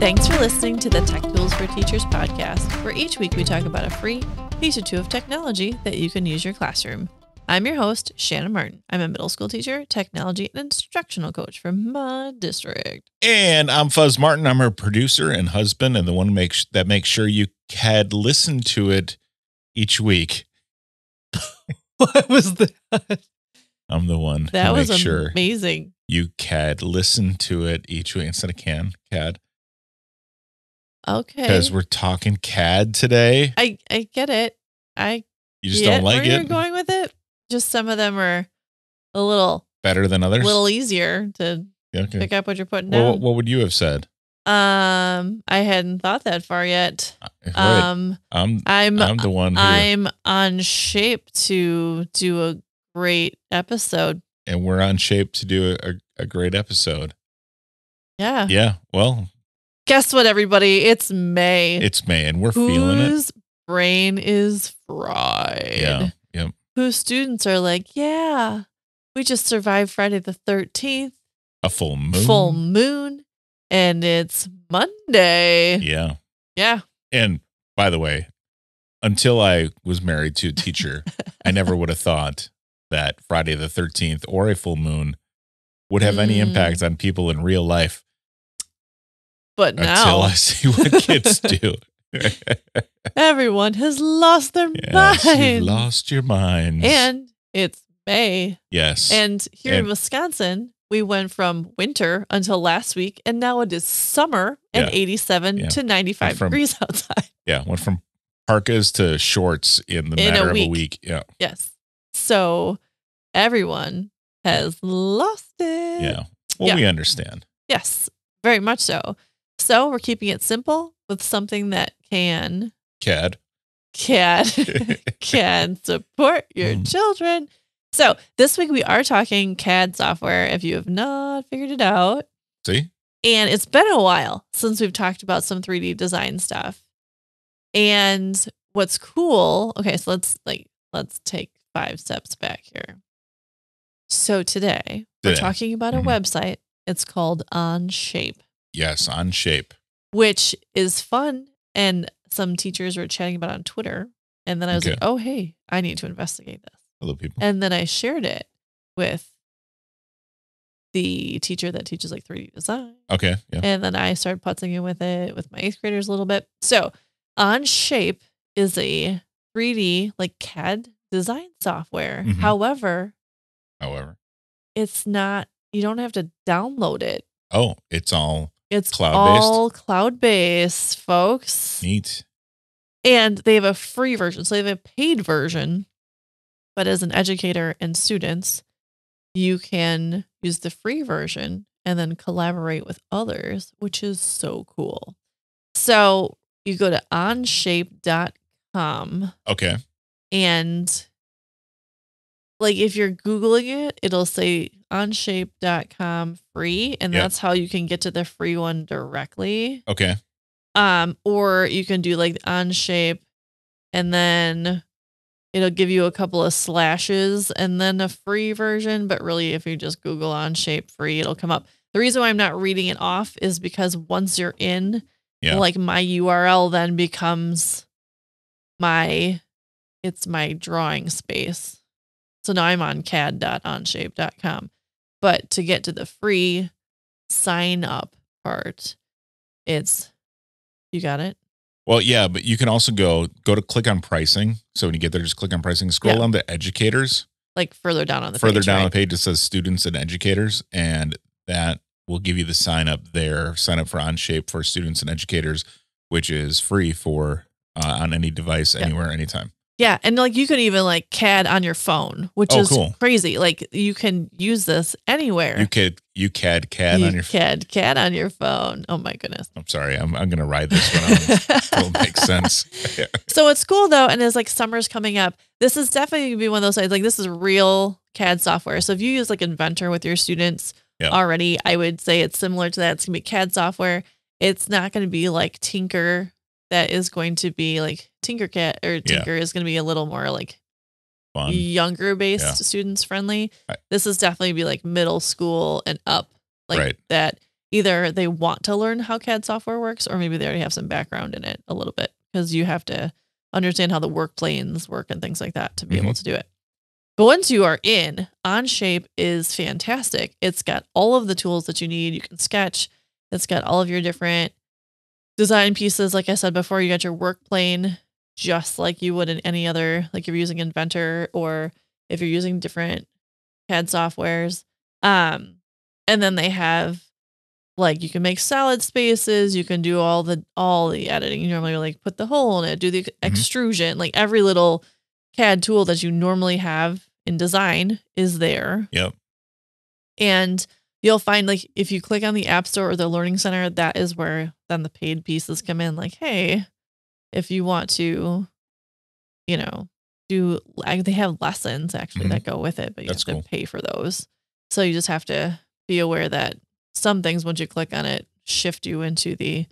Thanks for listening to the Tech Tools for Teachers podcast, where each week we talk about a free piece or two of technology that you can use in your classroom. I'm your host, Shannon Martin. I'm a middle school teacher, technology, and instructional coach from my district. And I'm Fuzz Martin. I'm her producer and husband, and the one that makes sure you CAD listen to it each week. What was that? I'm the one that who was makes sure amazing. you CAD listen to it each week instead of CAD. Okay. Because we're talking CAD today. I get it. You just don't like where it? you're going with it? Just some of them are a little Better than others? A little easier to pick up what you're putting down. Well, what would you have said? I hadn't thought that far yet. Right. I'm the one who, I'm on shape to do a great episode. And we're on shape to do a great episode. Yeah. Yeah. Well, guess what, everybody? It's May. It's May, and we're feeling it. Whose brain is fried. Yeah. Yep. Whose students are like, yeah, we just survived Friday the 13th. A full moon. Full moon. And it's Monday. Yeah. Yeah. And by the way, until I was married to a teacher, I never would have thought that Friday the 13th or a full moon would have any impact on people in real life. But now, until I see what kids do. Everyone has lost their Yes, mind. you've lost your minds. And it's May. Yes. And here in Wisconsin, we went from winter until last week, and now it is summer and 87 to 95 degrees outside. Yeah, went from parkas to shorts in the matter of a week. Yeah. Yes. So everyone has lost it. Yeah. Well, we understand. Yes, very much so. So we're keeping it simple with something that can CAD can support your children. So this week we are talking CAD software, if you have not figured it out. See? And it's been a while since we've talked about some 3D design stuff. And what's cool, okay, so let's take 5 steps back here. So today we're talking about a website. It's called Onshape. Yes, Onshape. Which is fun. And some teachers were chatting about it on Twitter. And then I was like, oh, hey, I need to investigate this. Hello, people. And then I shared it with the teacher that teaches like 3D design. Okay. Yeah. And then I started putzing in with it with my 8th graders a little bit. So Onshape is a 3D like CAD design software. Mm-hmm. However, it's not, you don't have to download it. Oh, it's all cloud-based? All cloud-based, folks. Neat. And they have a free version. So they have a paid version. But as an educator and students, you can use the free version and then collaborate with others, which is so cool. So you go to onshape.com. Okay. And like if you're Googling it, it'll say onshape.com free. And that's how you can get to the free one directly. Okay. Or you can do like Onshape and then it'll give you a couple of slashes and then a free version. But really, if you just Google Onshape free, it'll come up. The reason why I'm not reading it off is because once you're in, like my URL then becomes it's my drawing space. So now I'm on cad.onshape.com. But to get to the free sign up part, you got it? Well, yeah, but you can also go to click on pricing. So when you get there, just click on pricing, scroll down to educators. Like further down on the page. Further down on the page, it says students and educators. And that will give you the sign up there. Sign up for Onshape for students and educators, which is free for on any device, anywhere, anytime. Yeah. And like you can even like CAD on your phone, which is cool. Crazy. Like you can use this anywhere. You CAD on your phone. CAD on your phone. Oh my goodness. I'm sorry. I'm going to ride this one on. It'll make sense. So it's cool though. And as like summer's coming up, this is definitely going to be one of those sites. Like this is real CAD software. So if you use like Inventor with your students already, I would say it's similar to that. It's going to be CAD software. It's not going to be like Tinker. That is going to be like Tinker is going to be a little more like fun, younger based, students friendly. This is definitely be like middle school and up, like that. either they want to learn how CAD software works, or maybe they already have some background in it a little bit, because you have to understand how the work planes work and things like that to be able to do it. But once you are in, Onshape is fantastic. It's got all of the tools that you need. You can sketch. It's got all of your different design pieces. Like I said before, you got your work plane just like you would in any other, like if you're using Inventor or if you're using different CAD softwares. And then they have, like, you can make solid spaces. You can do all the editing. You normally like put the hole in it, do the extrusion, like every little CAD tool that you normally have in design is there. Yep. And you'll find, like, if you click on the App Store or the Learning Center, that is where then the paid pieces come in. Like, hey, if you want to, you know, they have lessons actually that go with it, but you have to pay for those. So you just have to be aware that some things, once you click on it, shift you into the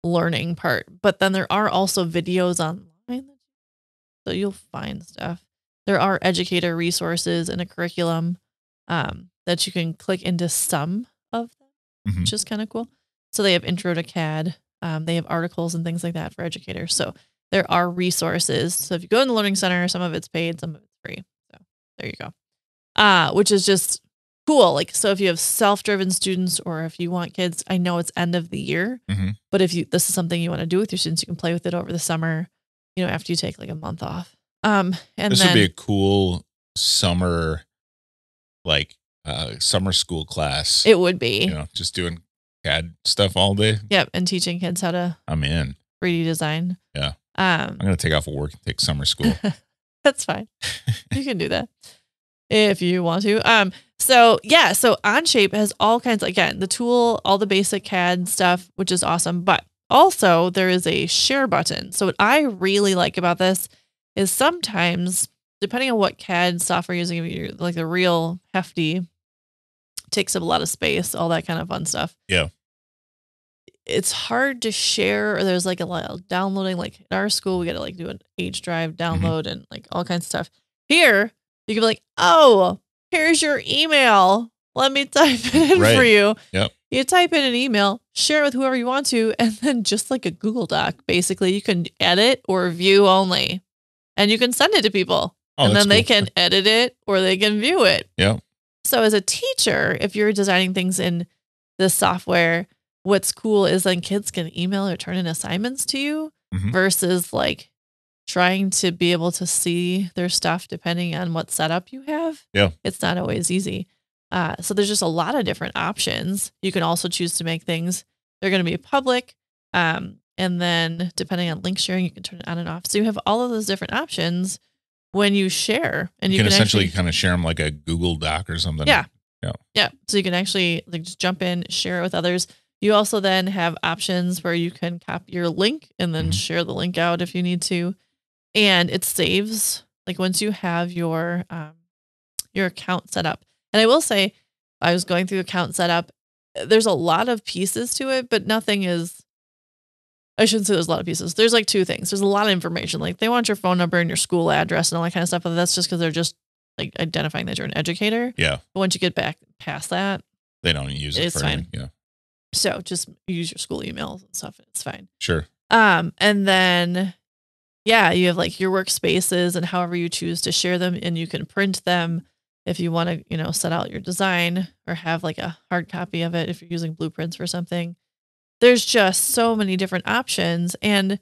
learning part. But then there are also videos online, so you'll find stuff. There are educator resources and a curriculum that you can click into some of them, which is kind of cool. So they have Intro to CAD. They have articles and things like that for educators. So there are resources. So if you go in the Learning Center, some of it's paid, some of it's free. So there you go. Which is just cool. Like, so if you have self-driven students, or if you want kids, I know it's end of the year, but if this is something you want to do with your students, you can play with it over the summer, you know, after you take like a month off. And this would be a cool summer, like summer school class. It would be, you know, just doing CAD stuff all day. Yep. And teaching kids how to, I'm in 3D design. Yeah. I'm going to take off of work and take summer school. That's fine. You can do that if you want to. So Onshape has all kinds, again, the tool, all the basic CAD stuff, which is awesome. But also there is a share button. So what I really like about this is sometimes, depending on what CAD software you're using, if you're like the real hefty, takes up a lot of space, all that kind of fun stuff. Yeah. It's hard to share, or there's like a lot of downloading. Like at our school, we got to like do an H drive download and like all kinds of stuff. Here, you can be like, oh, here's your email. Let me type it in for you. Yep. You type in an email, share it with whoever you want to, and then just like a Google Doc, basically, you can edit or view only, and you can send it to people. And then they can edit it or they can view it. Yeah. So as a teacher, if you're designing things in this software, what's cool is then kids can email or turn in assignments to you versus like trying to be able to see their stuff depending on what setup you have. Yeah. It's not always easy. So there's just a lot of different options. You can also choose to make things, they're going to be public. And then depending on link sharing, you can turn it on and off. So you have all of those different options when you share, and you can essentially actually kind of share them like a Google Doc or something. Yeah. So you can actually like just jump in, share it with others. You also then have options where you can copy your link and then share the link out if you need to. And it saves, like, once you have your account set up. And I will say, I was going through account setup. There's a lot of pieces to it, but nothing is, I shouldn't say there's a lot of pieces. There's like two things. There's a lot of information. Like they want your phone number and your school address and all that kind of stuff. But that's just because they're just like identifying that you're an educator. Yeah. But once you get back past that, they don't use it. It's fine. Anything. Yeah. So just use your school emails and stuff. And it's fine. Sure. And then, yeah, you have like your workspaces and however you choose to share them, and you can print them if you want to, you know, set out your design or have like a hard copy of it if you're using blueprints for something. There's just so many different options, and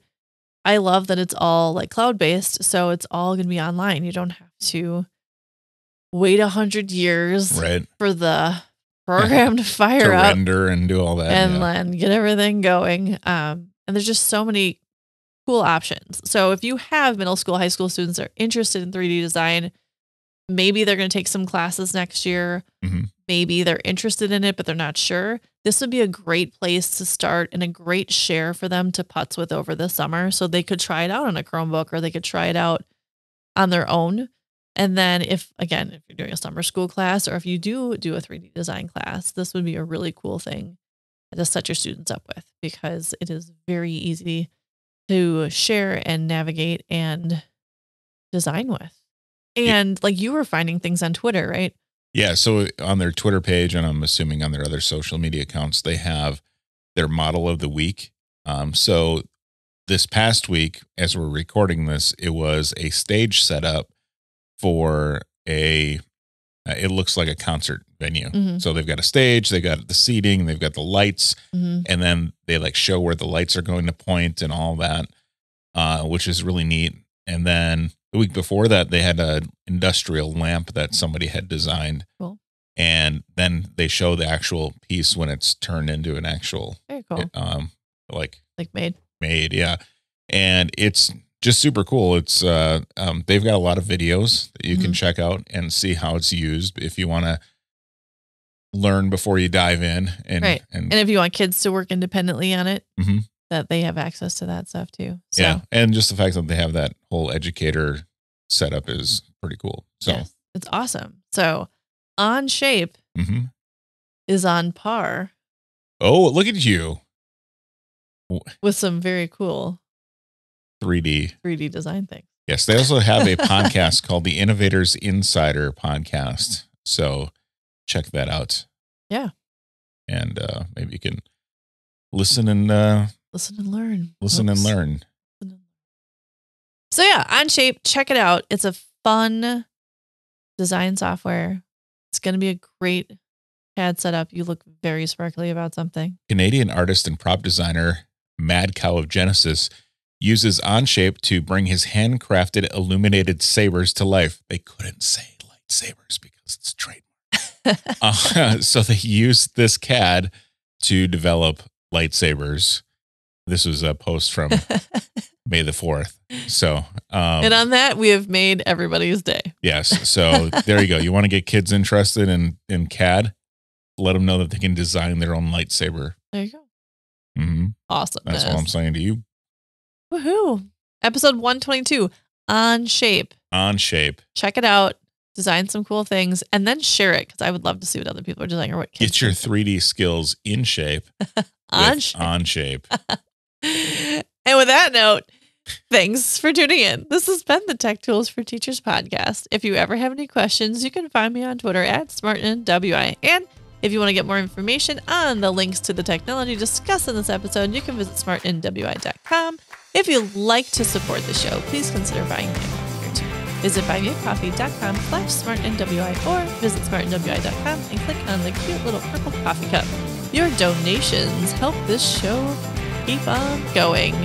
I love that it's all like cloud-based, so it's all going to be online. You don't have to wait 100 years for the program to fire up, render and do all that, and then get everything going. And there's just so many cool options. So if you have middle school, high school students that are interested in 3D design, maybe they're going to take some classes next year. Maybe they're interested in it, but they're not sure. This would be a great place to start and a great share for them to putz with over the summer. So they could try it out on a Chromebook, or they could try it out on their own. And then if you're doing a summer school class, or if you do a 3D design class, this would be a really cool thing to set your students up with, because it is very easy to share and navigate and design with. And like you were finding things on Twitter, right? Yeah. So on their Twitter page, and I'm assuming on their other social media accounts, they have their model of the week. So this past week, as we're recording this, it was a stage setup for it looks like a concert venue. Mm-hmm. So they've got a stage, they got the seating, they've got the lights, mm-hmm. and then they like show where the lights are going to point and all that, which is really neat. And then the week before that, they had an industrial lamp that somebody had designed. Cool. And then they show the actual piece when it's turned into an actual, very cool. Like made. Yeah. And it's just super cool. It's they've got a lot of videos that you mm-hmm. can check out and see how it's used if you want to learn before you dive in. And if you want kids to work independently on it, mm-hmm. that they have access to that stuff too. So. Yeah. And just the fact that they have that whole educator setup is pretty cool. So yes, it's awesome. So Onshape mm-hmm. is on par. Oh, look at you. With some very cool 3D design things. Yes, they also have a podcast called the Innovators Insider Podcast. So check that out. Yeah. And maybe you can listen and learn. Listen and learn. So yeah, Onshape, check it out. It's a fun design software. It's going to be a great CAD setup. You look very sparkly about something. Canadian artist and prop designer Mad Cow of Genesis uses Onshape to bring his handcrafted illuminated sabers to life. They couldn't say lightsabers because it's trademark. So they used this CAD to develop lightsabers. This was a post from May the 4th. So, and on that, we have made everybody's day. Yes. So there you go. You want to get kids interested in CAD? Let them know that they can design their own lightsaber. There you go. Mm-hmm. Awesome. That's all I'm saying to you. Woohoo. Episode 122, Onshape. Onshape. Check it out. Design some cool things and then share it because I would love to see what other people are designing or what kids get your 3D skills in shape. Onshape. And with that note, thanks for tuning in. This has been the Tech Tools for Teachers podcast. If you ever have any questions, you can find me on Twitter at SmartinWI. And if you want to get more information on the links to the technology discussed in this episode, you can visit smartnwi.com. If you'd like to support the show, please consider buying me a coffee or two. Visit buymeacoffee.com/smartnwi or visit smartnwi.com and click on the cute little purple coffee cup. Your donations help this show keep on going.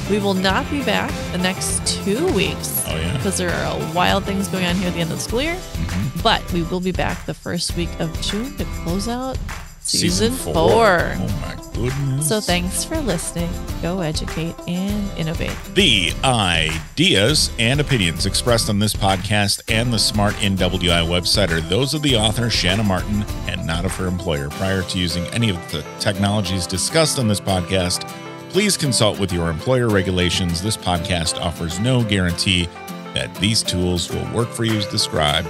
We will not be back the next 2 weeks. Oh, yeah. Because there are wild things going on here at the end of the school year. Mm-hmm. But we will be back the first week of June to close out season 4. Oh, my goodness. So thanks for listening. Go educate and innovate. The ideas and opinions expressed on this podcast and the Smart NWI website are those of the author, Shanna Martin, and not of her employer. Prior to using any of the technologies discussed on this podcast, please consult with your employer regulations. This podcast offers no guarantee that these tools will work for you as described,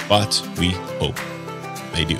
but we hope they do.